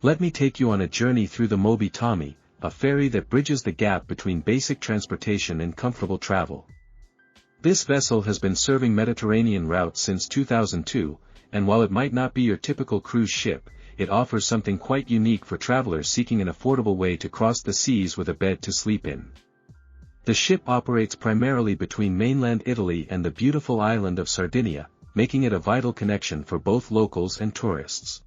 Let me take you on a journey through the Moby Tommy, a ferry that bridges the gap between basic transportation and comfortable travel. This vessel has been serving Mediterranean routes since 2002, and while it might not be your typical cruise ship, it offers something quite unique for travelers seeking an affordable way to cross the seas with a bed to sleep in. The ship operates primarily between mainland Italy and the beautiful island of Sardinia, making it a vital connection for both locals and tourists.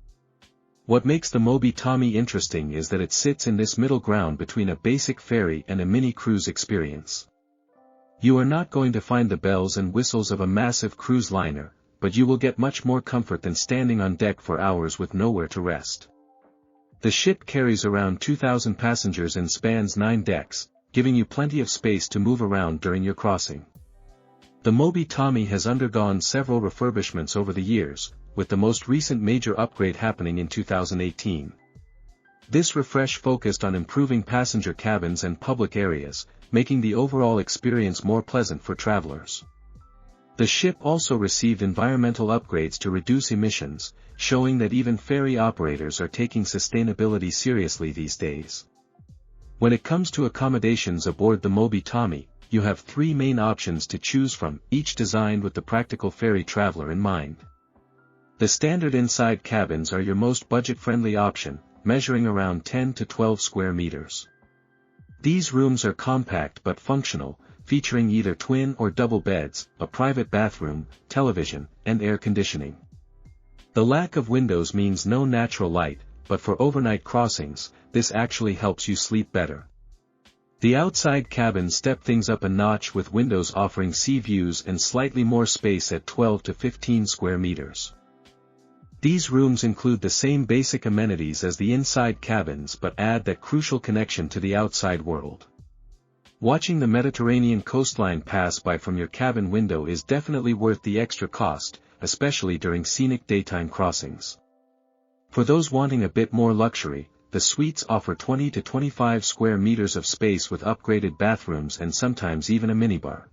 What makes the Moby Tommy interesting is that it sits in this middle ground between a basic ferry and a mini cruise experience. You are not going to find the bells and whistles of a massive cruise liner, but you will get much more comfort than standing on deck for hours with nowhere to rest. The ship carries around 2,000 passengers and spans 9 decks, giving you plenty of space to move around during your crossing. The Moby Tommy has undergone several refurbishments over the years, with the most recent major upgrade happening in 2018. This refresh focused on improving passenger cabins and public areas, making the overall experience more pleasant for travelers. The ship also received environmental upgrades to reduce emissions, showing that even ferry operators are taking sustainability seriously these days. When it comes to accommodations aboard the Moby Tommy, you have 3 main options to choose from, each designed with the practical ferry traveler in mind. The standard inside cabins are your most budget-friendly option, measuring around 10 to 12 square meters. These rooms are compact but functional, featuring either twin or double beds, a private bathroom, television, and air conditioning. The lack of windows means no natural light, but for overnight crossings, this actually helps you sleep better. The outside cabins step things up a notch with windows offering sea views and slightly more space at 12 to 15 square meters. These rooms include the same basic amenities as the inside cabins but add that crucial connection to the outside world. Watching the Mediterranean coastline pass by from your cabin window is definitely worth the extra cost, especially during scenic daytime crossings. For those wanting a bit more luxury, the suites offer 20 to 25 square meters of space with upgraded bathrooms and sometimes even a minibar.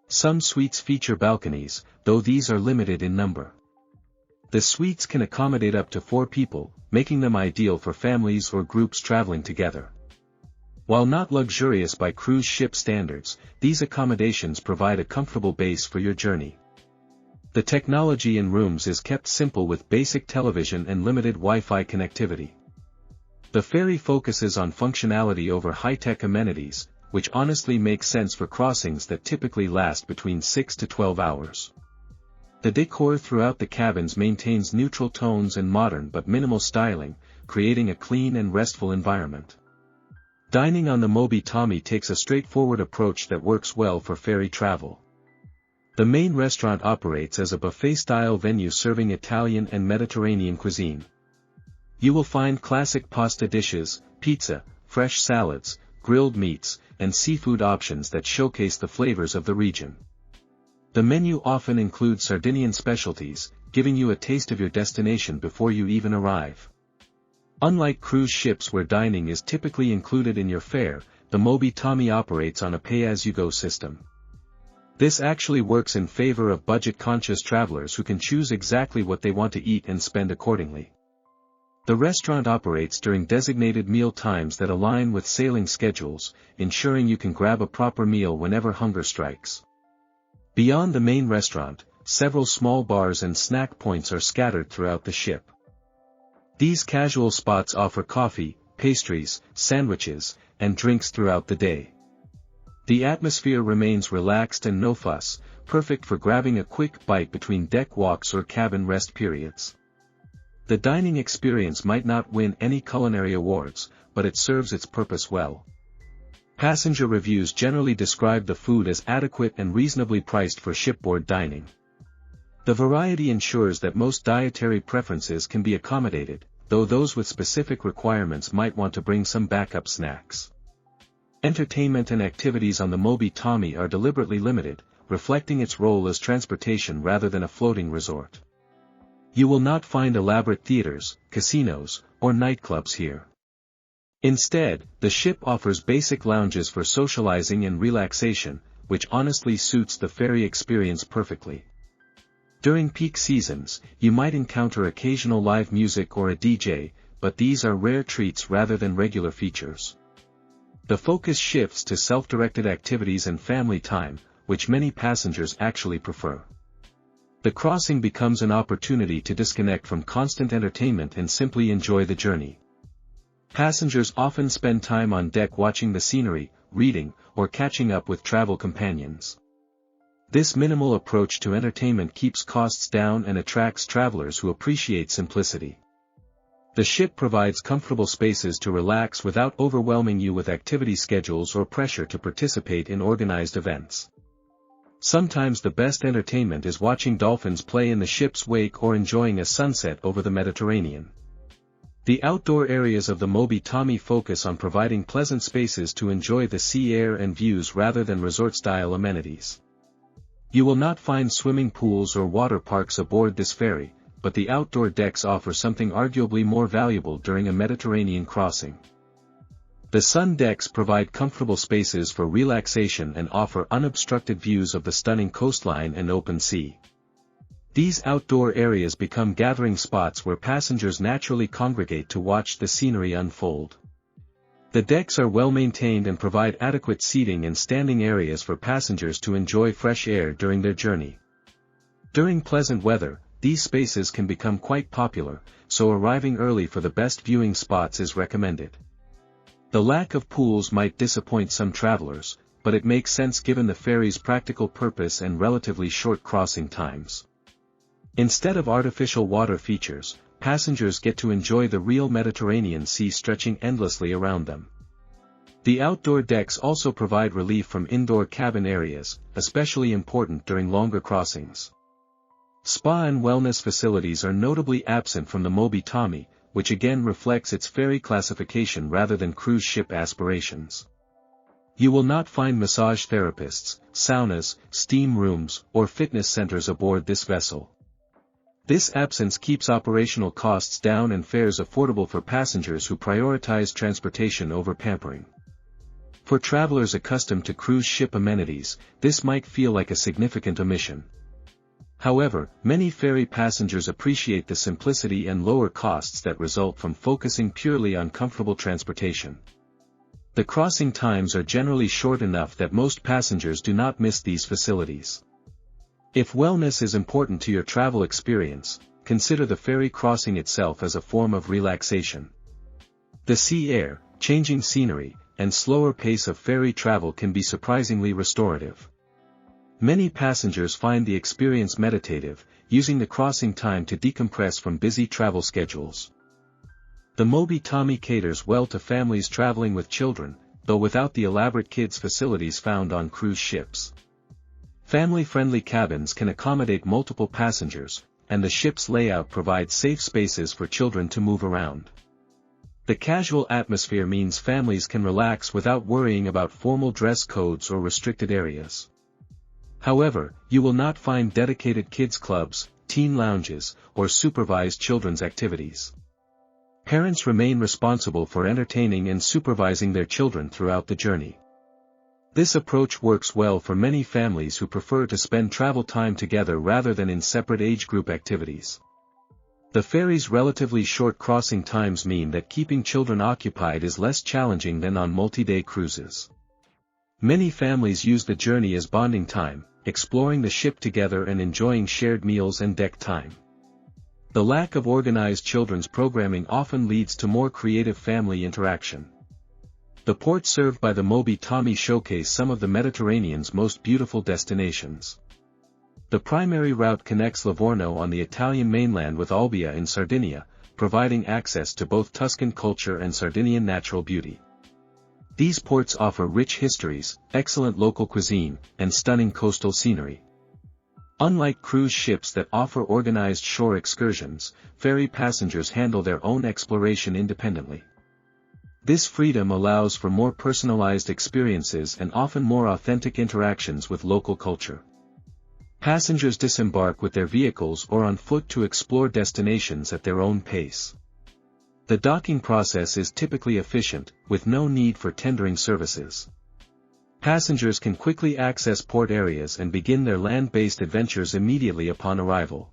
Some suites feature balconies, though these are limited in number. The suites can accommodate up to 4 people, making them ideal for families or groups traveling together. While not luxurious by cruise ship standards, these accommodations provide a comfortable base for your journey. The technology in rooms is kept simple with basic television and limited Wi-Fi connectivity. The ferry focuses on functionality over high-tech amenities, which honestly makes sense for crossings that typically last between 6 to 12 hours. The decor throughout the cabins maintains neutral tones and modern but minimal styling, creating a clean and restful environment. Dining on the Moby Tommy takes a straightforward approach that works well for ferry travel. The main restaurant operates as a buffet-style venue serving Italian and Mediterranean cuisine. You will find classic pasta dishes, pizza, fresh salads, grilled meats, and seafood options that showcase the flavors of the region. The menu often includes Sardinian specialties, giving you a taste of your destination before you even arrive. Unlike cruise ships where dining is typically included in your fare, the Moby Tommy operates on a pay-as-you-go system. This actually works in favor of budget-conscious travelers who can choose exactly what they want to eat and spend accordingly. The restaurant operates during designated meal times that align with sailing schedules, ensuring you can grab a proper meal whenever hunger strikes. Beyond the main restaurant, several small bars and snack points are scattered throughout the ship. These casual spots offer coffee, pastries, sandwiches, and drinks throughout the day. The atmosphere remains relaxed and no fuss, perfect for grabbing a quick bite between deck walks or cabin rest periods. The dining experience might not win any culinary awards, but it serves its purpose well. Passenger reviews generally describe the food as adequate and reasonably priced for shipboard dining. The variety ensures that most dietary preferences can be accommodated, though those with specific requirements might want to bring some backup snacks. Entertainment and activities on the Moby Tommy are deliberately limited, reflecting its role as transportation rather than a floating resort. You will not find elaborate theaters, casinos, or nightclubs here. Instead, the ship offers basic lounges for socializing and relaxation, which honestly suits the ferry experience perfectly. During peak seasons, you might encounter occasional live music or a DJ, but these are rare treats rather than regular features. The focus shifts to self-directed activities and family time, which many passengers actually prefer. The crossing becomes an opportunity to disconnect from constant entertainment and simply enjoy the journey. Passengers often spend time on deck watching the scenery, reading, or catching up with travel companions. This minimal approach to entertainment keeps costs down and attracts travelers who appreciate simplicity. The ship provides comfortable spaces to relax without overwhelming you with activity schedules or pressure to participate in organized events. Sometimes the best entertainment is watching dolphins play in the ship's wake or enjoying a sunset over the Mediterranean. The outdoor areas of the Moby Tommy focus on providing pleasant spaces to enjoy the sea air and views rather than resort-style amenities. You will not find swimming pools or water parks aboard this ferry, but the outdoor decks offer something arguably more valuable during a Mediterranean crossing. The sun decks provide comfortable spaces for relaxation and offer unobstructed views of the stunning coastline and open sea. These outdoor areas become gathering spots where passengers naturally congregate to watch the scenery unfold. The decks are well maintained and provide adequate seating and standing areas for passengers to enjoy fresh air during their journey. During pleasant weather, these spaces can become quite popular, so arriving early for the best viewing spots is recommended. The lack of pools might disappoint some travelers, but it makes sense given the ferry's practical purpose and relatively short crossing times. Instead of artificial water features, passengers get to enjoy the real Mediterranean Sea stretching endlessly around them. The outdoor decks also provide relief from indoor cabin areas, especially important during longer crossings. Spa and wellness facilities are notably absent from the Moby Tommy, which again reflects its ferry classification rather than cruise ship aspirations. You will not find massage therapists, saunas, steam rooms, or fitness centers aboard this vessel. This absence keeps operational costs down and fares affordable for passengers who prioritize transportation over pampering. For travelers accustomed to cruise ship amenities, this might feel like a significant omission. However, many ferry passengers appreciate the simplicity and lower costs that result from focusing purely on comfortable transportation. The crossing times are generally short enough that most passengers do not miss these facilities. If wellness is important to your travel experience, consider the ferry crossing itself as a form of relaxation. The sea air, changing scenery, and slower pace of ferry travel can be surprisingly restorative. Many passengers find the experience meditative, using the crossing time to decompress from busy travel schedules. The Moby Tommy caters well to families traveling with children, though without the elaborate kids facilities found on cruise ships. Family-friendly cabins can accommodate multiple passengers, and the ship's layout provides safe spaces for children to move around. The casual atmosphere means families can relax without worrying about formal dress codes or restricted areas. However, you will not find dedicated kids clubs, teen lounges, or supervised children's activities. Parents remain responsible for entertaining and supervising their children throughout the journey. This approach works well for many families who prefer to spend travel time together rather than in separate age group activities. The ferry's relatively short crossing times mean that keeping children occupied is less challenging than on multi-day cruises. Many families use the journey as bonding time, exploring the ship together and enjoying shared meals and deck time. The lack of organized children's programming often leads to more creative family interaction. The ports served by the Moby Tommy showcase some of the Mediterranean's most beautiful destinations. The primary route connects Livorno on the Italian mainland with Olbia in Sardinia, providing access to both Tuscan culture and Sardinian natural beauty. These ports offer rich histories, excellent local cuisine, and stunning coastal scenery. Unlike cruise ships that offer organized shore excursions, ferry passengers handle their own exploration independently. This freedom allows for more personalized experiences and often more authentic interactions with local culture. Passengers disembark with their vehicles or on foot to explore destinations at their own pace. The docking process is typically efficient, with no need for tendering services. Passengers can quickly access port areas and begin their land-based adventures immediately upon arrival.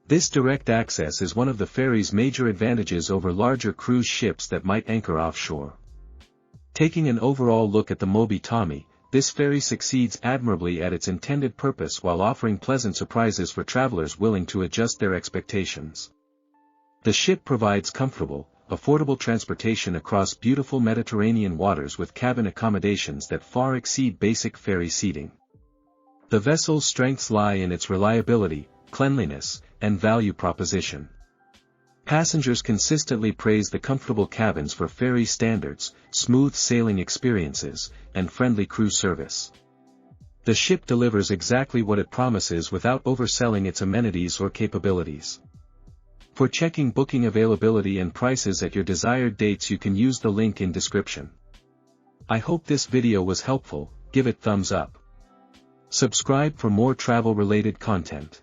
This direct access is one of the ferry's major advantages over larger cruise ships that might anchor offshore. Taking an overall look at the Moby Tommy, this ferry succeeds admirably at its intended purpose while offering pleasant surprises for travelers willing to adjust their expectations. The ship provides comfortable, affordable transportation across beautiful Mediterranean waters with cabin accommodations that far exceed basic ferry seating. The vessel's strengths lie in its reliability, cleanliness, and value proposition. Passengers consistently praise the comfortable cabins for ferry standards, smooth sailing experiences, and friendly crew service. The ship delivers exactly what it promises without overselling its amenities or capabilities. For checking booking availability and prices at your desired dates, you can use the link in description. I hope this video was helpful. Give it thumbs up. Subscribe for more travel-related content.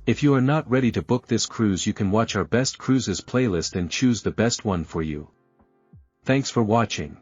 If you are not ready to book this cruise, you can watch our best cruises playlist and choose the best one for you. Thanks for watching.